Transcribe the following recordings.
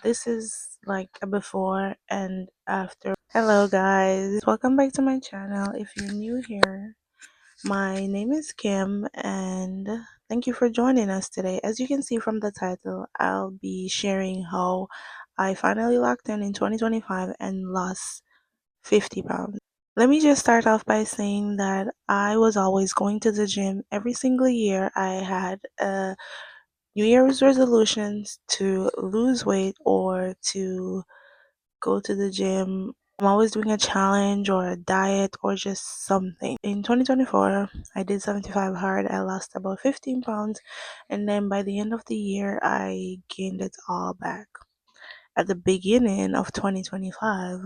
This is like a before and after. Hello, guys. Welcome back to my channel. If you're new here, my name is Kim, and thank you for joining us today. As you can see from the title, I'll be sharing how I finally locked in 2025 and lost 50 pounds. Let me just start off by saying that I was always going to the gym every single year. I had New Year's resolutions to lose weight or to go to the gym. I'm always doing a challenge or a diet or just something. In 2024, I did 75 hard. I lost about 15 pounds, and then by the end of the year, I gained it all back. At the beginning of 2025,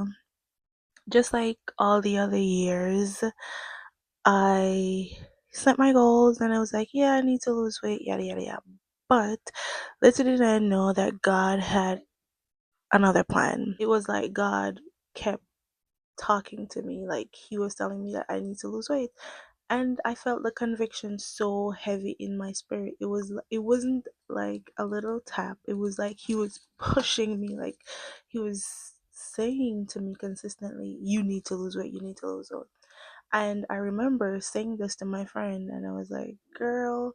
just like all the other years, I set my goals and I was like, yeah, I need to lose weight, yada, yada, yada. But little did I know that God had another plan. It was like God kept talking to me, like He was telling me that I need to lose weight. And I felt the conviction so heavy in my spirit. It wasn't like a little tap. It was like He was pushing me, like He was saying to me consistently, you need to lose weight, you need to lose weight. And I remember saying this to my friend, and I was like, girl,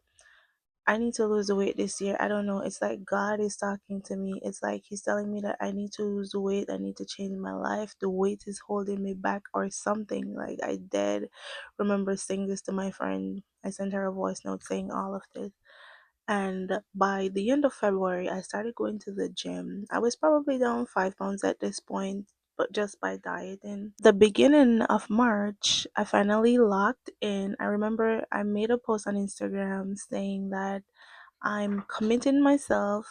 I need to lose the weight this year. I don't know. It's like God is talking to me. It's like He's telling me that I need to lose the weight. I need to change my life. The weight is holding me back or something. Like I did remember saying this to my friend. I sent her a voice note saying all of this. And by the end of February, I started going to the gym. I was probably down 5 pounds at this point, but just by dieting. The beginning of March, I finally locked in. I remember I made a post on Instagram saying that I'm committing myself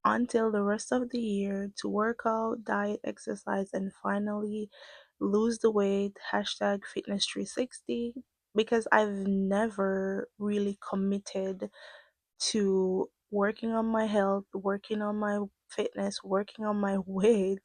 until the rest of the year to work out, diet, exercise, and finally lose the weight. Hashtag fitness 360. Because I've never really committed to working on my health, working on my fitness, working on my weight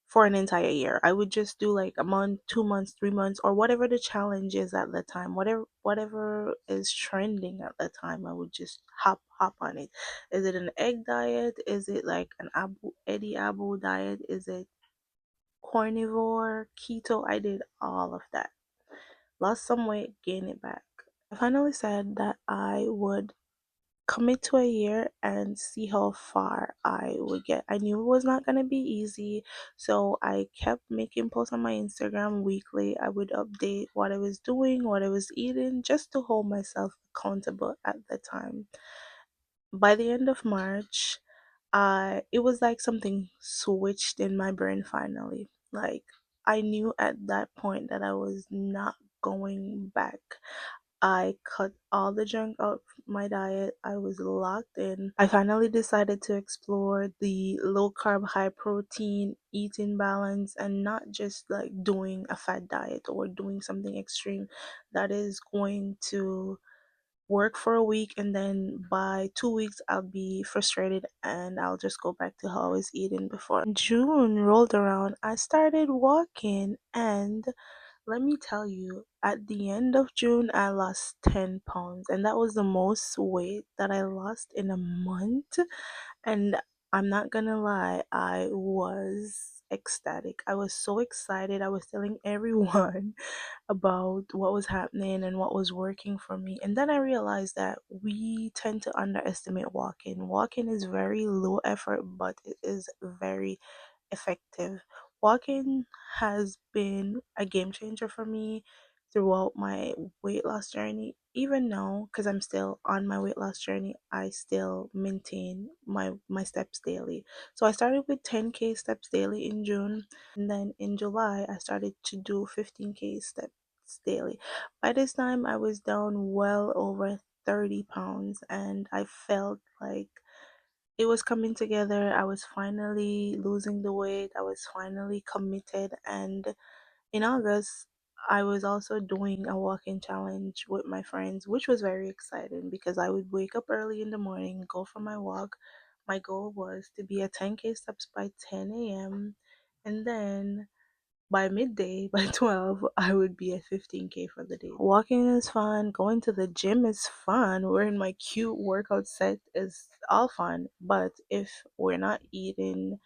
for an entire year. I would just do like a month, 2 months, 3 months, or whatever the challenge is at the time. Whatever is trending at the time, I would just hop on it. Is it an egg diet? Is it like an Eddie Abu diet? Is it carnivore, keto? I did all of that. Lost some weight, gained it back. I finally said that I would commit to a year and see how far I would get. I knew it was not going to be easy, so I kept making posts on my Instagram weekly. I would update what I was doing, what I was eating, just to hold myself accountable at the time. By the end of March, it was like something switched in my brain finally. Like I knew at that point that I was not going back. I cut all the junk out of my diet. I was locked in. I finally decided to explore the low carb, high protein eating balance and not just like doing a fat diet or doing something extreme that is going to work for a week and then by 2 weeks I'll be frustrated and I'll just go back to how I was eating before. June rolled around. I started walking and let me tell you, at the end of June, I lost 10 pounds, and that was the most weight that I lost in a month. And I'm not gonna lie, I was ecstatic. I was so excited. I was telling everyone about what was happening and what was working for me. And then I realized that we tend to underestimate walking. Walking is very low effort, but it is very effective. Walking has been a game changer for me throughout my weight loss journey. Even now, because I'm still on my weight loss journey, I still maintain my steps daily. So I started with 10K steps daily in June, and then in July I started to do 15K steps daily. By this time, I was down well over 30 pounds, and I felt like it was coming together. I was finally losing the weight. I was finally committed. And in August, I was also doing a walking challenge with my friends, which was very exciting because I would wake up early in the morning, go for my walk. My goal was to be at 10K steps by 10 a.m. And then by midday, by 12, I would be at 15K for the day. Walking is fun, going to the gym is fun, wearing my cute workout set is all fun. But if we're not eating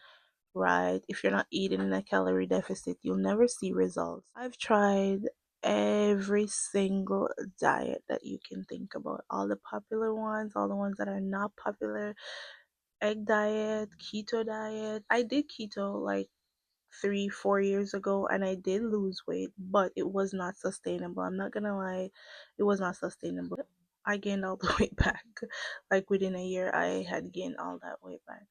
right, if you're not eating in a calorie deficit, you'll never see results. I've tried every single diet that you can think about, all the popular ones, all the ones that are not popular. Egg diet, keto diet. I did keto like 3, 4 years ago and I did lose weight, but it was not sustainable. I'm not gonna lie, it was not sustainable. I gained all the weight back. Like within a year, I had gained all that weight back.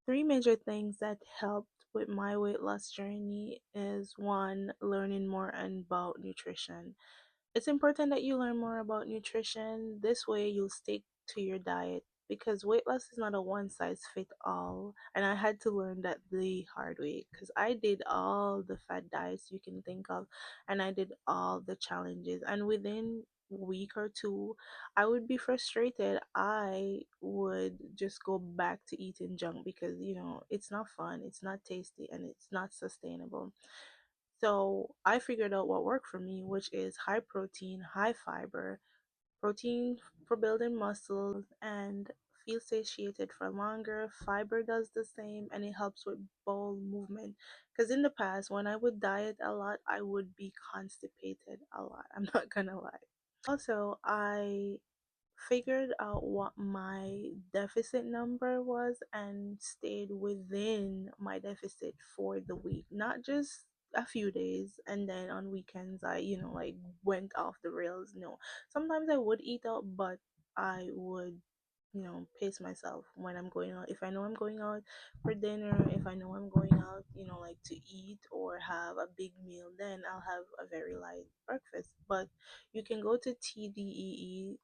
Three major things that helped with my weight loss journey is one, learning more about nutrition. It's important that you learn more about nutrition. This way, you'll stick to your diet because weight loss is not a one size fit all. And I had to learn that the hard way because I did all the fad diets you can think of and I did all the challenges. And within a week or two, I would be frustrated. I would just go back to eating junk because, it's not fun, it's not tasty, and it's not sustainable. So I figured out what worked for me, which is high protein, high fiber, protein for building muscles and feel satiated for longer. Fiber does the same and it helps with bowel movement. Because in the past, when I would diet a lot, I would be constipated a lot. I'm not gonna lie. Also, I figured out what my deficit number was and stayed within my deficit for the week, not just a few days and then on weekends I like went off the rails. No, sometimes I would eat out, but I would pace myself when I'm going out. If I know I'm going out for dinner, if I know I'm going out, like to eat or have a big meal, then I'll have a very light breakfast. But you can go to tdee.com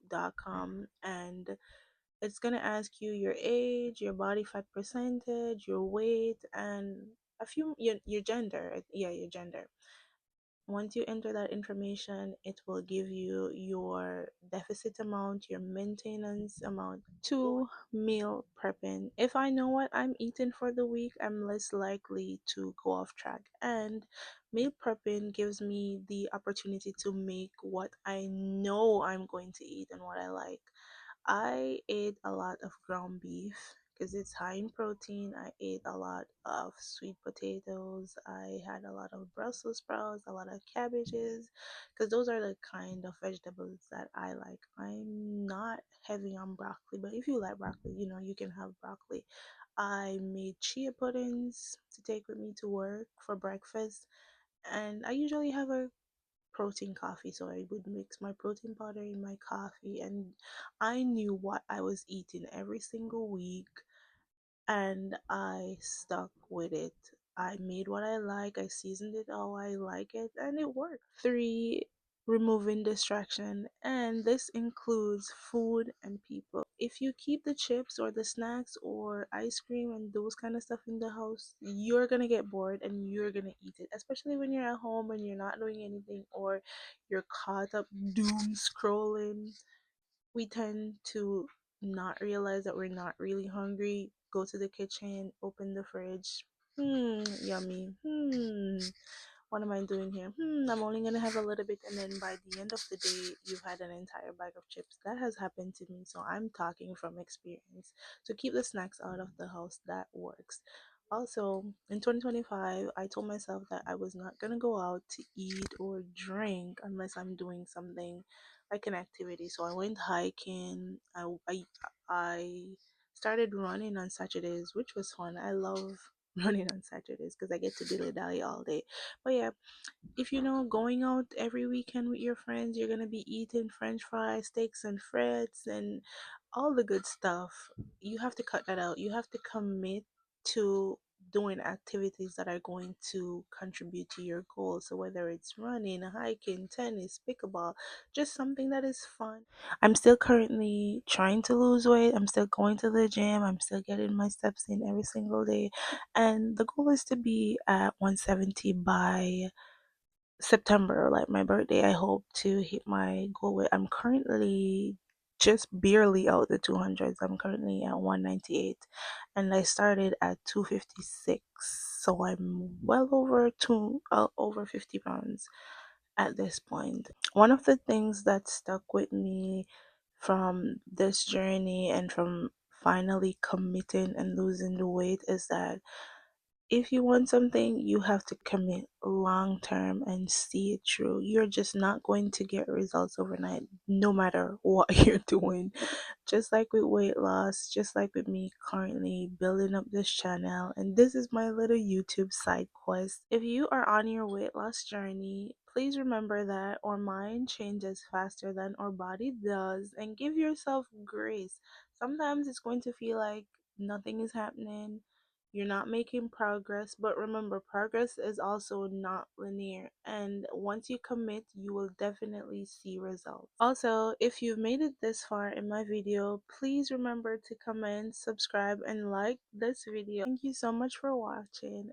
and it's going to ask you your age, your body fat percentage, your weight, and a few your gender. Yeah, your gender. Once you enter that information, it will give you your deficit amount, your maintenance amount. Two, meal prepping. If I know what I'm eating for the week, I'm less likely to go off track. And meal prepping gives me the opportunity to make what I know I'm going to eat and what I like. I ate a lot of ground beef because it's high in protein. I ate a lot of sweet potatoes. I had a lot of Brussels sprouts, a lot of cabbages, because those are the kind of vegetables that I like. I'm not heavy on broccoli, but if you like broccoli, you can have broccoli. I made chia puddings to take with me to work for breakfast, and I usually have a protein coffee, so I would mix my protein powder in my coffee, and I knew what I was eating every single week and I stuck with it. I made what I like, I seasoned it how I like it, and it worked. Three, removing distraction, and this includes food and people. If you keep the chips or the snacks or ice cream and those kind of stuff in the house, you're gonna get bored and you're gonna eat it, especially when you're at home and you're not doing anything or you're caught up doom scrolling. We tend to not realize that we're not really hungry, go to the kitchen, open the fridge. Yummy. What am I doing here? I'm only gonna have a little bit, and then by the end of the day, you've had an entire bag of chips. That has happened to me, so I'm talking from experience. So keep the snacks out of the house. That works. Also, in 2025, I told myself that I was not gonna go out to eat or drink unless I'm doing something like an activity. So I went hiking. I started running on Saturdays, which was fun. I love running on Saturdays because I get to dilly dally all day. But yeah, if going out every weekend with your friends, you're gonna be eating French fries, steaks and frites, and all the good stuff. You have to cut that out. You have to commit to doing activities that are going to contribute to your goals. So whether it's running, hiking, tennis, pickleball, just something that is fun. I'm still currently trying to lose weight. I'm still going to the gym. I'm still getting my steps in every single day. And the goal is to be at 170 by September, like my birthday. I hope to hit my goal weight. I'm currently just barely out the 200s. I'm currently at 198 and I started at 256. so I'm well over over 50 pounds at this point. One of the things that stuck with me from this journey and from finally committing and losing the weight is that if you want something, you have to commit long term and see it through. You're just not going to get results overnight, no matter what you're doing. Just like with weight loss, just like with me currently building up this channel, and this is my little YouTube side quest. If you are on your weight loss journey, please remember that our mind changes faster than our body does, and give yourself grace. Sometimes it's going to feel like nothing is happening, you're not making progress, but remember, progress is also not linear, and once you commit, you will definitely see results. Also, if you've made it this far in my video, please remember to comment, subscribe, and like this video. Thank you so much for watching.